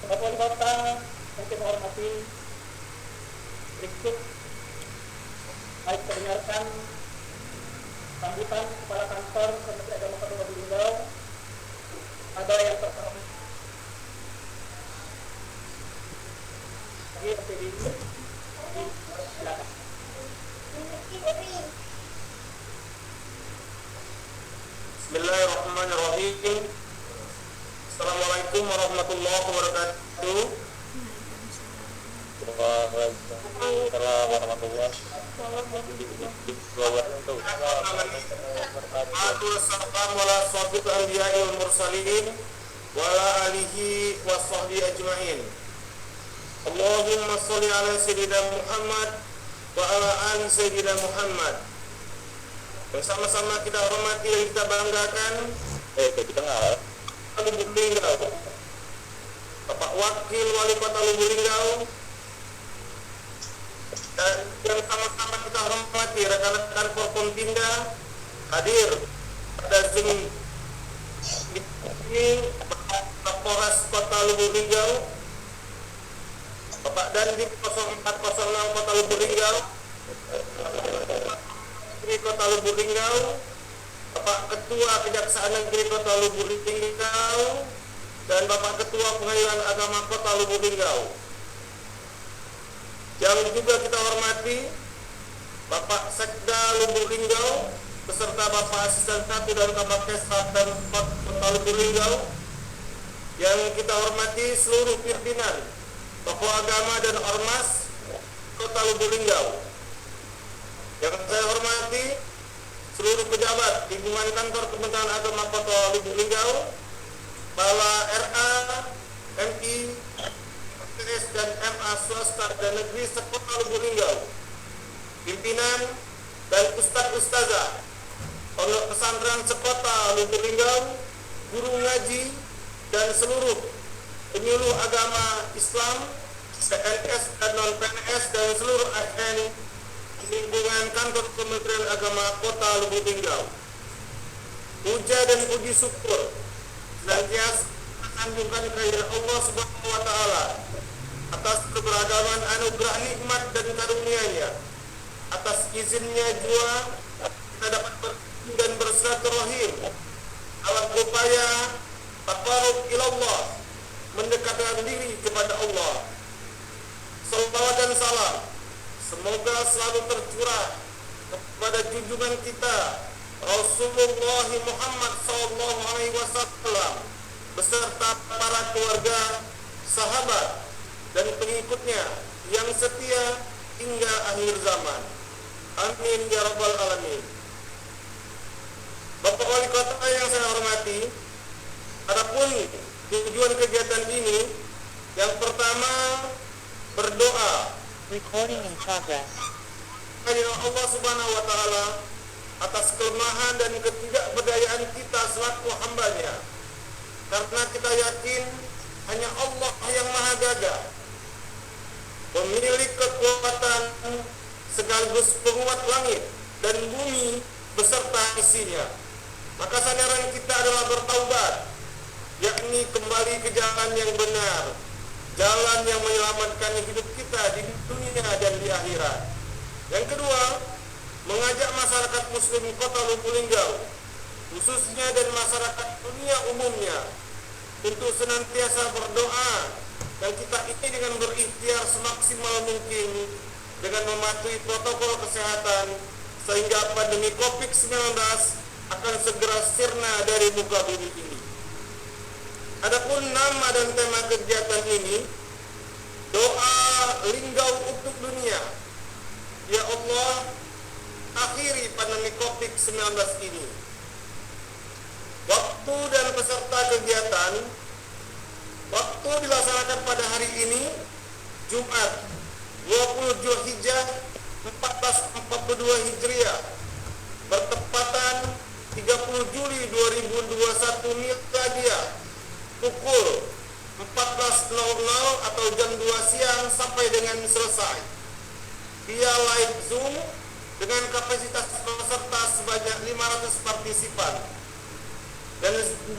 Bapak Wali Kota yang kita hormati, berikut baik mendengarkan sambutan Kepala Kantor Kementerian Agama Kota Lubuk Linggau. Ada yang terhormat lagi PDI di belakang. Bismillahirrahmanirrahim. Assalamualaikum warahmatullahi wabarakatuh. Waalaikumsalam warahmatullahi wabarakatuh. Allahumma sholli ala sayyidina Muhammad wa ala ali sayyidina Muhammad. Bersama-sama kita hormati dan kita banggakan kita nggak Lubuk Linggau, Bapak Wakil Wali Kota Lubuk Linggau, dan yang sama-sama kita hormati rekan-rekan Forkompinda hadir pada Zoom ini, Bapak Kapolres Kota Lubuk Linggau, Bapak Dandim 0406 Kota Lubuk Linggau, Kota Lubuk Linggau, Bapak Ketua Kejaksaan Negeri Kota Lubuk Linggau, dan Bapak Ketua Pengadilan Agama Kota Lubuk Linggau. Yang juga kita hormati Bapak Sekda Lubuk Linggau beserta Bapak Asisten 1 dan Kabakes dan Kota Lubuk Linggau. Yang kita hormati seluruh pimpinan tokoh agama dan ormas Kota Lubuk Linggau. Yang saya hormati seluruh pejabat lingkungan kantor Kementerian Agama Kota Lubuk Linggau, Kepala RA, MI, PS dan MA swasta dan negeri sekota Lubuk Linggau, pimpinan dan ustadz-ustazah pondok pesantren sekota Lubuk Linggau, guru ngaji dan seluruh penyuluh agama Islam, PNS dan non-PNS dan seluruh ASN lingkungan kantor Kementerian Agama Kota Lubuk Linggau. Puja dan puji syukur senantiasa sanjungkan kehadirat Allah Subhanahu wa taala atas keberagaman anugerah nikmat dan karunia-Nya. Atas izinnya jua kita dapat bertemu dan bersilaturahim dalam upaya taqarrub ilallah, mendekatkan diri kepada Allah. Salawat dan salam semoga selalu tercurah kepada junjungan kita Rasulullah Muhammad SAW beserta para keluarga, sahabat dan pengikutnya yang setia hingga akhir zaman. Amin ya rabbal alamin. Bapak Wali Kota yang saya hormati, adapun tujuan kegiatan ini, yang pertama berdoa. Recording in progress. Kehadirat Allah Subhanahu wa taala atas kelemahan dan ketidakberdayaan kita selaku hamba-Nya. Karena kita yakin hanya Allah yang Maha Gagah, pemilik kekuatan sekaligus penguat langit dan bumi beserta isinya. Maka sandaran kita adalah bertaubat, yakni kembali ke jalan yang benar, jalan yang menyelamatkan hidup kita di dunia dan di akhirat. Yang kedua, mengajak masyarakat muslim Kota Lubuk Linggau khususnya dan masyarakat dunia umumnya untuk senantiasa berdoa, dan kita ini dengan berikhtiar semaksimal mungkin dengan mematuhi protokol kesehatan sehingga pandemi COVID-19 akan segera sirna dari muka bumi ini. Adapun nama dan tema kegiatan ini, doa Linggau untuk dunia. Ya Allah, akhiri pandemi COVID-19 ini. Waktu dan peserta kegiatan, waktu dilaksanakan pada hari ini, Jumat 20 Zulhijjah 1442 Hijriah, bertepatan 30 Juli 2021 Miladiah, pukul 14.00 atau jam 2 siang sampai dengan selesai, via live Zoom dengan kapasitas peserta sebanyak 500 partisipan,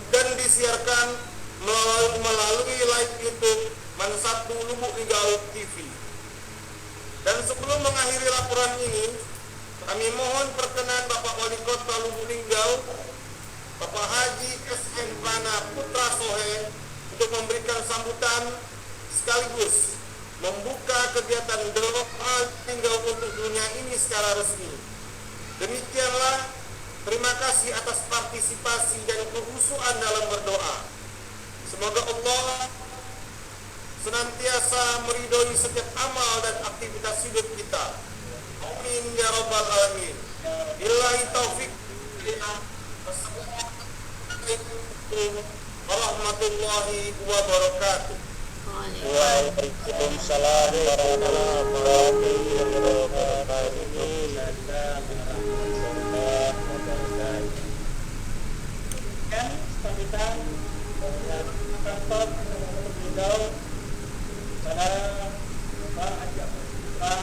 dan disiarkan melalui live YouTube 1 Lubuk Linggau TV. Dan sebelum mengakhiri laporan ini, kami mohon perkenan Bapak Wali Kota Lubuk Linggau, Bapak Haji S.M. Prana Putra Sohe, untuk memberikan sambutan sekaligus membuka kegiatan doa Linggau untuk dunia ini secara resmi. Demikianlah, terima kasih atas partisipasi dan kehusuan dalam berdoa. Semoga Allah senantiasa meridhoi setiap amal dan aktivitas hidup kita. Amin ya rabbal alamin. Billahi taufik. Assalamualaikum warahmatullahi wabarakatuh. Waalaikumsalam warahmatullahi wabarakatuh. Dan sambutan kantor Linggau pada Pak Haji Putra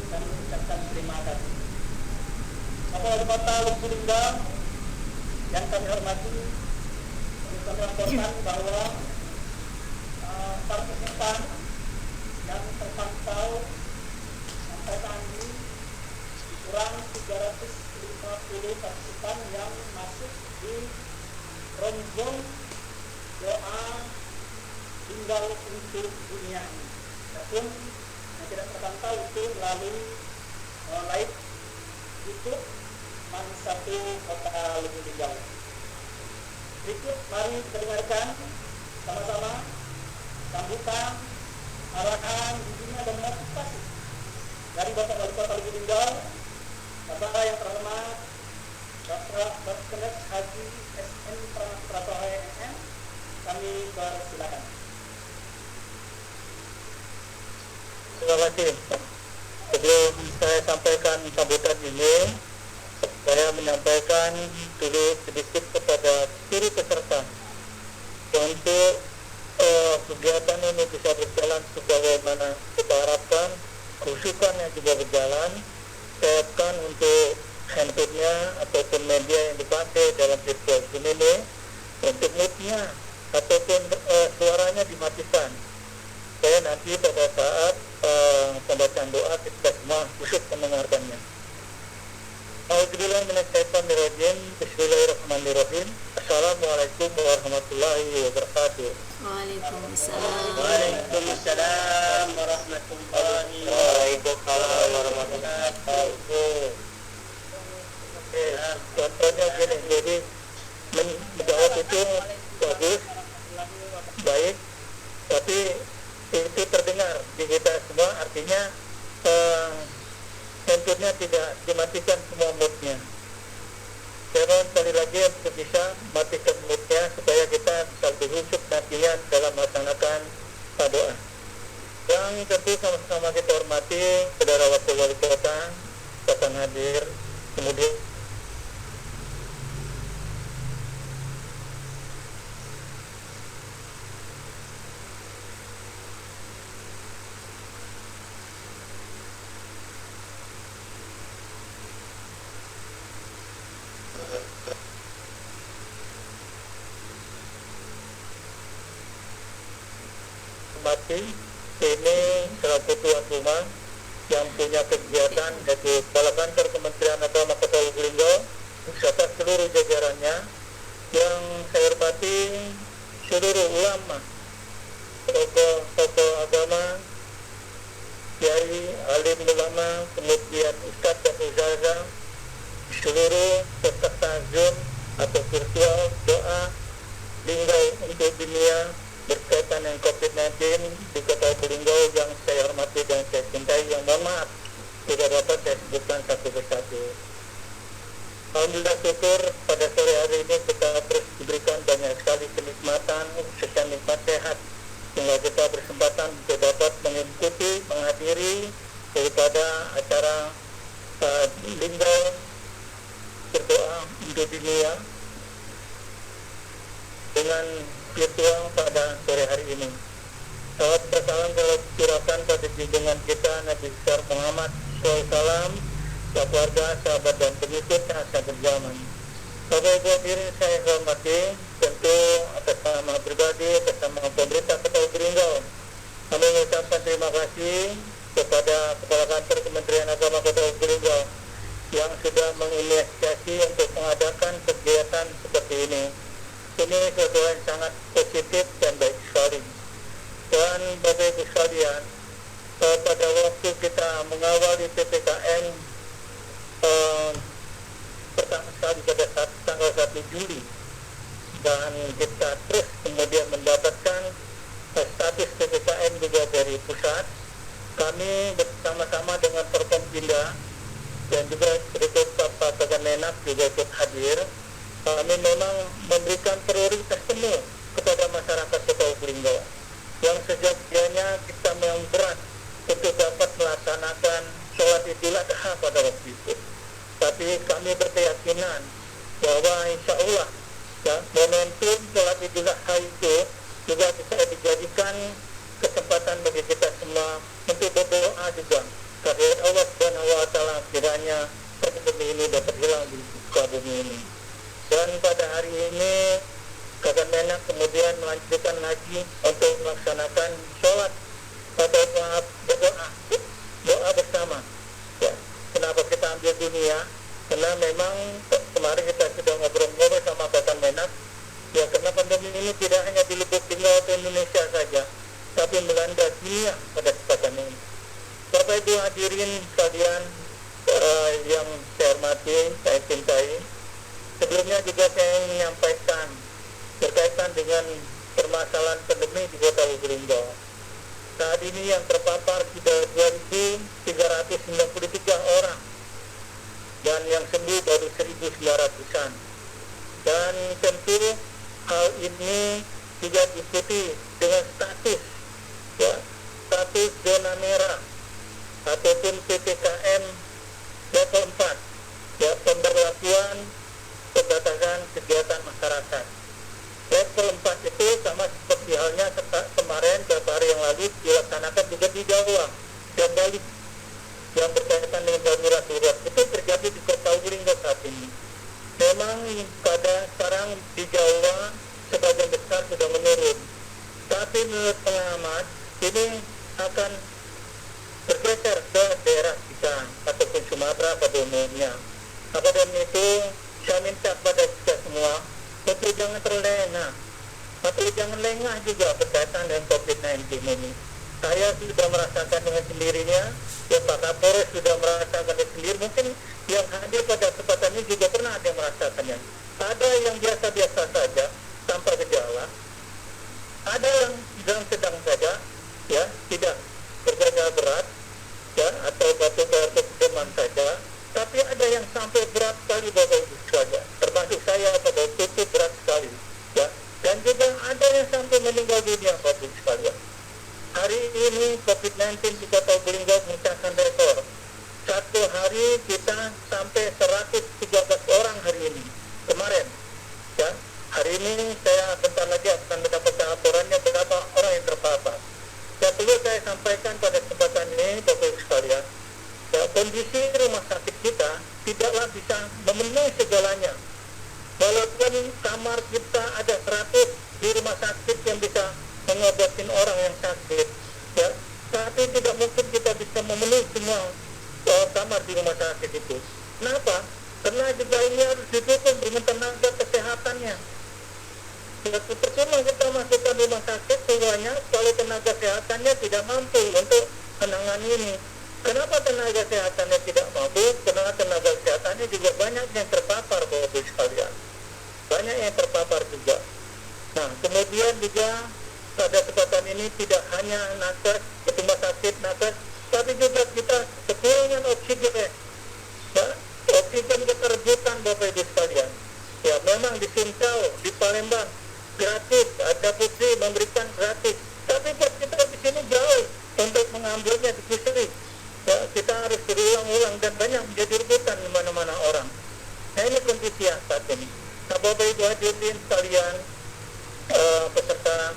dan mengucapkan terima kasih. Bapak Wali Kota Lubuk Linggau yang kami hormati, kami laporkan bahwa partisipan yang terpantau sampai saat ini kurang 350 partisipan yang masuk di rombong doa tinggal untuk dunia ini. Adapun yang tidak terpantau itu melalui live YouTube Man 1 Kota Lubuk Linggau. Berikut mari kita dengarkan sama-sama sambutan, arahan, bimbingan dan motivasi dari Bapak Wali Kota Lubuk Linggau, Bapak yang terhormat Bapak Kenes Haji S.M. Pratohe MM. Kami persilakan. Terima kasih. Sebelum saya sampaikan sambutan ini, saya menyampaikan dulu sedikit kepada seluruh peserta untuk kegiatan ini bisa berjalan sebagaimana kita harapkan, kehusukannya juga berjalan. Siapkan untuk handphone-nya ataupun media yang dipakai dalam virtual Zoom ini, untuk mute-nya ataupun suaranya dimatikan. Saya nanti pada saat pembacaan doa kita semua khusus mendengarkannya. Auzubillahiminasyaitonirrajim. Bismillahirrahmanirrahim. Assalamualaikum warahmatullahi wabarakatuh. Waalaikumsalam warahmatullahi wabarakatuh. Contohnya gini, jadi menjawab itu bagus, baik, tapi itu terdengar di kita semua, artinya handphone-nya tidak dimatikan semua mute-nya. Saya mohon sekali lagi untuk bisa matikan mute-nya supaya kita bisa berhusuk nantinya dalam melaksanakan doa. Yang tentu sama-sama kita hormati Saudara Wakil Wali Kota, datang hadir, kemudian ini selaku tuan rumah yang punya kegiatan, yaitu Kepala Kantor Kementerian Agama Kota Lubuk Linggau beserta seluruh jajarannya. Yang saya hormati seluruh ulama, tokoh agama, kiai, alim ulama, kemudian ustadz dan ustazah, seluruh peserta Zoom atau virtual doa Linggau untuk dunia berkaitan dengan COVID-19 di Kota Lubuk Linggau yang saya hormati dan saya cintai, yang mohon maaf tidak dapat saya sebutkan satu persatu. Alhamdulillah syukur pada sore hari ini kita terus diberikan banyak sekali kenikmatan, khususnya nikmat sehat, sehingga kita berkesempatan untuk dapat mengikuti, menghadiri daripada acara Linggau berdoa untuk dunia dengan virtual pada sore hari ini. Salam salam kalau curahkan pada junjungan kita Nabi besar Muhammad SAW, keluarga, sahabat dan pengikutnya sampai zaman. Bapak Ibu hadirin saya hormati, tentu atas nama pribadi, atas nama pemerintah Kota Lubuk suatu hal yang sangat positif dan baik sekali. Dan Bapak Ibu sekalian, pada waktu kita mengawali PPKM pertama sekali pada tanggal 1 Juli, dan kita terus kemudian mendapatkan status PPKM juga dari pusat, kami bersama-sama dengan Forkompinda dan juga berikut Bapak Kamenak juga ikut hadir. Kami memang memberikan prioritas penuh kepada masyarakat Kota Lubuk yang sejatinya kita memang berat untuk dapat melaksanakan sholat Idul Adha pada waktu itu. Tapi kami berkeyakinan bahwa insya Allah ya, momentum sholat Idul Adha itu juga bisa dijadikan kesempatan bagi kita semua untuk berdoa juga karena Allah Subhanahu wa Ta'ala kiranya pandemi ini dapat hilang di muka bumi ini. Dan pada hari ini Kamenak kemudian melanjutkan lagi untuk melaksanakan sholat pada doa bersama. Ya, kenapa kita ambil dunia? Karena memang kemarin kita sudah ngobrol-ngobrol sama Kamenak. Ya, karena pandemi ini tidak hanya di Lubuk Linggau atau Indonesia saja, tapi melanda dunia pada kesempatan ini. Bapak Ibu hadirin sekalian yang saya hormati, saya cintai, sebelumnya juga saya ingin menyampaikan berkaitan dengan permasalahan pandemi di Kota Lubuk Linggau. Saat ini yang terpapar sudah 2.393 orang dan yang sembuh baru 1.900-an. Dan tentu hal ini juga diikuti dengan status zona merah ataupun PPKM level 4, ya, pemberlakuan pembatasan kegiatan masyarakat. Level 4 itu sama seperti halnya kemarin beberapa hari yang lalu dilaksanakan juga di Jawa dan Bali yang berkaitan dengan darurat itu terjadi di Kota Lubuk Linggau saat ini. Memang pada sekarang di Jawa sebagian besar sudah menurun, tapi menurut pengamat ini akan bergeser ke daerah kita ataupun Sumatera pada umumnya. Maka dari itu saya minta kepada kita semua untuk jangan terlena atau jangan lengah juga berkaitan dengan COVID-19 ini. Saya sudah merasakan dengan sendirinya, ya Pak Kapolres sudah merasakan dengan sendiri, mungkin yang hadir pada kesempatan ini juga pernah ada yang merasakannya. Ada yang biasa-biasa saja tanpa gejala, ada yang sedang saja, ya, tidak bergejala berat, ya, atau batuk-batuk demam saja, tapi ada yang sampai berat sekali Bapak Ibu sekalian, termasuk saya pada waktu itu berat sekali, ya, dan juga ada yang sampai meninggal dunia Bapak Ibu sekalian. Hari ini COVID-19 di Kota Lubuk Linggau memecahkan rekor. Satu hari kita sampai 113 orang hari ini. Kemarin, ya, hari ini saya bentar lagi akan mendapatkan laporannya berapa orang yang terpapar. Dan perlu saya sampaikan pada kesempatan ini, Bapak Ibu sekalian, ya, kondisi rumah sakit kita tidaklah bisa memenuhi segalanya. Walaupun kamar kita ada 100 di rumah sakit yang bisa mengobatin orang yang sakit, ya, tapi tidak mungkin kita bisa memenuhi semua kamar di rumah sakit itu. Kenapa? Karena juga ini harus didukung dengan tenaga kesehatannya. Percuma kita masukkan rumah sakit semuanya kalau tenaga kesehatannya tidak mampu untuk menangani ini. Kenapa tenaga kesehatannya tidak mampu? Karena tenaga kesehatannya juga banyak yang terpapar, Bapak Ibu sekalian. Banyak yang terpapar juga. Nah, kemudian juga pada kesempatan ini tidak hanya nakes, rumah sakit nakes, tapi juga kita kekurangan oksigen, ya, oksigen keterbutan Bapak Ibu sekalian. Ya, memang di Sintau, di Palembang gratis, ada Putri memberikan gratis, tapi buat kita di sini jauh untuk mengambilnya di Pusri. Ya, kita harus berulang-ulang dan banyak menjadi rebutan di mana-mana orang. Nah, ini kondisi yang saat ini. Nah, Bapak Ibu hadirin sekalian, peserta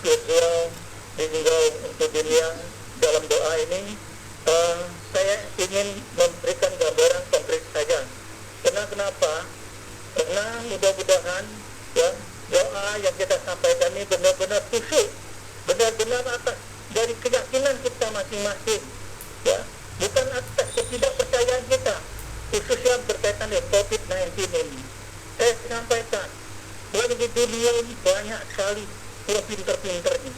virtual Linggau untuk dunia dalam doa ini, saya ingin memberikan gambaran konkret saja. Kenapa? Karena mudah-mudahan, ya, doa yang kita sampaikan ini benar-benar khusyuk, benar-benar atas dari keyakinan kita masing-masing, ya, bukan atas ketidakpercayaan kita, khususnya berkaitan dengan COVID-19 ini. Saya sampaikan, bulan di dunia ini banyak sekali yang pinter-pinternya.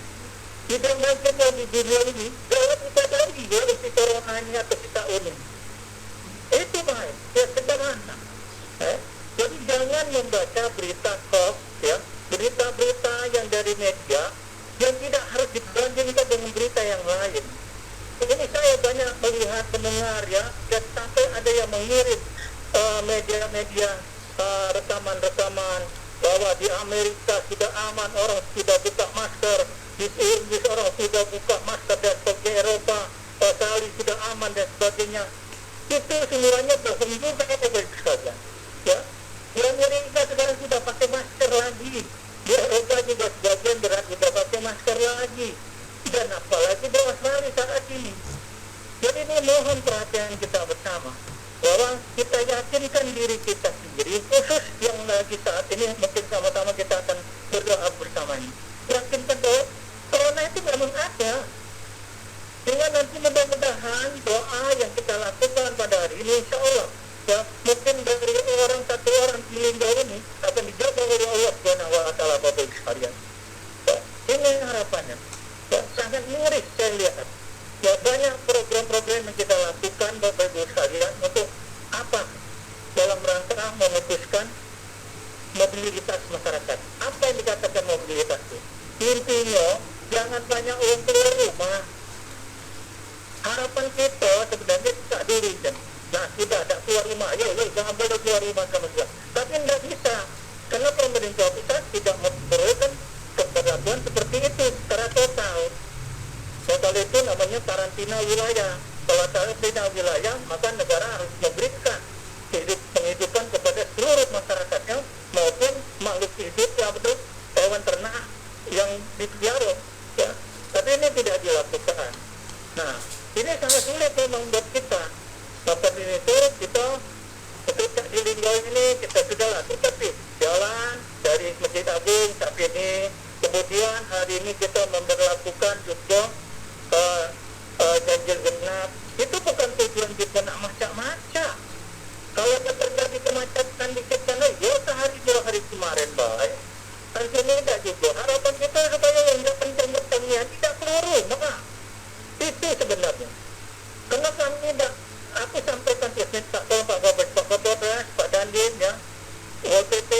Tidak mungkin yang di dunia ini jangan kita cari ya si corona ini atau si tahun ini. Itu baik, ya sederhana. Jadi jangan membaca berita hoax, ya, berita-berita yang dari media yang tidak harus dibandingkan dengan berita yang lain. Ini saya banyak melihat, mendengar ya, dan sampai ada yang mengirim media-media rekaman-rekaman bahwa di Amerika sudah aman, orang sudah buka masker, di Inggris orang sudah buka masker, dan di Eropa Australia sudah aman dan sebagainya. Itu semuanya bohong juga Bapak Ibu sekalian. Ya, di Amerika sekarang sudah pakai masker lagi, di Eropa juga sebagian berat sudah pakai masker lagi, dan apalagi di Australia saat ini. Jadi ini mohon perhatian kita bersama, bahwa kita yakinkan diri kita sendiri, khusus yang lagi saat ini mungkin sama-sama kita akan berdoa bersamanya. Yakinkan bahwa corona itu memang ada. Dengan nanti mudah-mudahan doa yang kita lakukan pada hari ini, insya Allah, ya, mungkin dari satu orang di Linggau ini akan dijaga oleh Allah Subhanahu wa Ta'ala, Bapak Ibu sekalian. Ya, ini harapannya. Ya, sangat miris saya lihat. Ya, banyak program-program yang kita lakukan, Bapak Ibu sekalian, untuk apa? Dalam rangka memutuskan mobilitas masyarakat. Apa yang dikatakan mobilitas itu? Intinya, jangan banyak uang keluar rumah. Harapan kita sebenarnya tak diri kan. Nah, sudah tak keluar rumah, ya, jangan boleh keluar rumah sama sekali. Tapi tidak bisa, karena pemerintah pusat tidak memberikan keberlakuan seperti itu secara total. Total itu namanya karantina wilayah. Kalau karantina wilayah, maka negara harus memberikan penghidupan kepada seluruh masyarakatnya maupun makhluk hidup yang betul hewan ternak yang dipelihara. Ya, tapi ini tidak dilakukan. Nah, ini sangat sulit memang buat kita. Maka ini itu kita ketika di Linggau ini kita sudah lakukan tapi jalan dari Masjid Agung sampai ini. Kemudian hari ini kita memberlakukan juga ganjil genap. Itu bukan tujuan kita nak macam-macam. Kalau terjadi kemacetan di kita, ya sehari 2 hari kemarin baik. Hari ini tidak juga. Harapan kita supaya yang tidak kencang-kencangnya tidak keluar rumah. Itu sebenarnya. Karena kami tidak, aku sampaikan minta tolong Pak Kapolres, Pak Dandim, ya, WPP,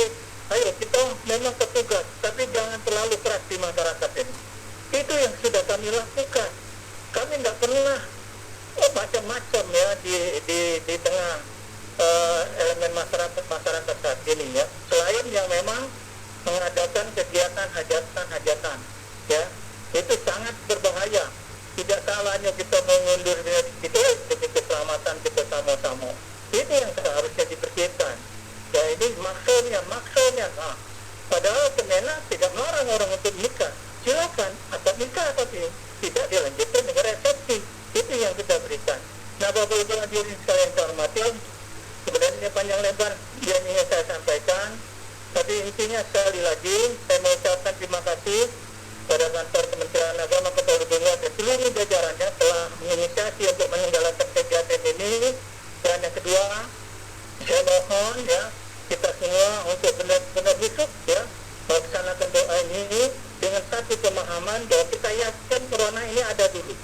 ayo kita memang petugas, tapi jangan terlalu keras di masyarakat ini. Itu yang sudah kami lakukan. Kami tidak pernah macam-macam ya di tengah elemen masyarakat saat ini ya. Selain yang memang mengadakan kegiatan hajatan, ya, itu sangat berbahaya. Tidak salahnya kita mengundur itu demi keselamatan kita sama-sama. Ini yang seharusnya dipikirkan. Ya, ini maksudnya. Nah, padahal Kemenak tidak melarang orang untuk nikah. Silakan, atau nikah tapi tidak dilanjutkan dengan resepsi. Itu yang kita berikan. Nah, Bapak Ibu hadirin sekalian saya hormati, sebenarnya panjang lebar yang ingin saya sampaikan. Tapi intinya sekali lagi saya mengucapkan terima kasih pada kantor Kementerian Agama Kota Lubungan dan seluruh jajarannya telah menginisiasi untuk menyelenggarakan kegiatan ini. Dan yang kedua, saya mohon ya kita semua untuk benar-benar khusus ya melaksanakan doa ini dengan satu pemahaman bahwa kita yakin corona ini ada dulu.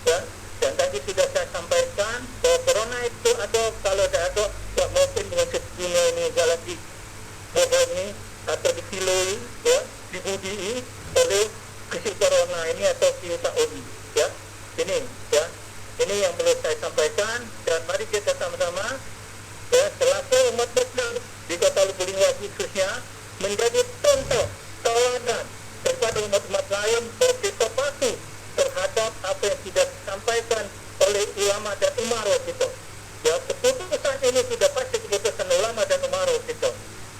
Ya, dan tadi sudah saya sampaikan bahwa corona itu ada, kalau ada tak mungkin dengan sedunia ini jalan di bohongi atau dikiloi ya, dibudii oleh krisis corona ini atau virus ini ya. Ini yang perlu saya sampaikan, dan mari kita sama-sama ya selaku umat Muslim di Kota Lubulingga khususnya menjadi contoh teladan daripada umat-umat lain bahwa kita patuh terhadap apa yang sudah disampaikan oleh ulama dan umarah kita. Ya, keputusan ini sudah pasti keputusan ulama dan umarah kita.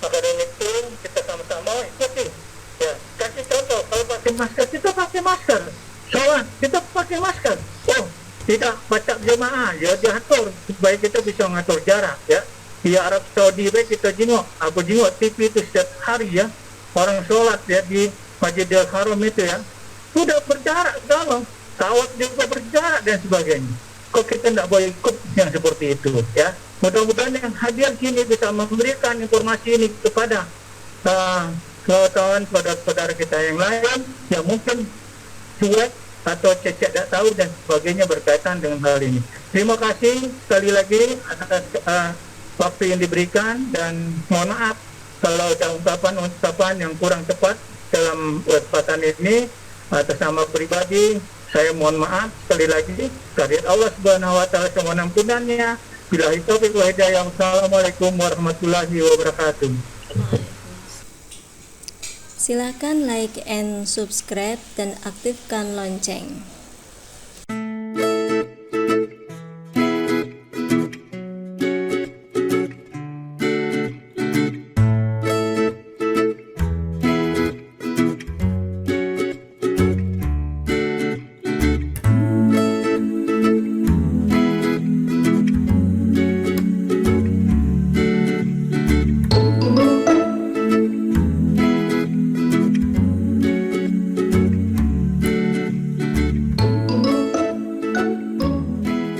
Maka dari itu kita sama-sama ikuti. Ya, kasih contoh, kalau pakai masker kita pakai masker. Sholat kita pakai masker. Oh, tidak baca jemaah, ya diatur supaya kita bisa mengatur jarak. Ya, di Arab Saudi kita jenguk, aku jenguk TV itu setiap hari ya. Orang sholat ya di Masjidil Haram itu ya, sudah berjarak dalam, tawaf juga berjarak dan sebagainya. Kok kita tidak boleh ikut yang seperti itu ya? Mudah-mudahan yang hadir sini bisa memberikan informasi ini kepada kawan saudara-saudara kita yang lain yang mungkin cuek atau cecek tak tahu dan sebagainya berkaitan dengan hal ini. Terima kasih sekali lagi atas waktu yang diberikan, dan mohon maaf kalau ada ungkapan yang kurang tepat dalam kesempatan ini. Atas nama pribadi saya mohon maaf sekali lagi. Kehadirat Allah Subhanahu wa taala semoga ampunannya. Billahi taufiq wal hidayah. Assalamualaikum warahmatullahi wabarakatuh. Silakan like and subscribe dan aktifkan lonceng.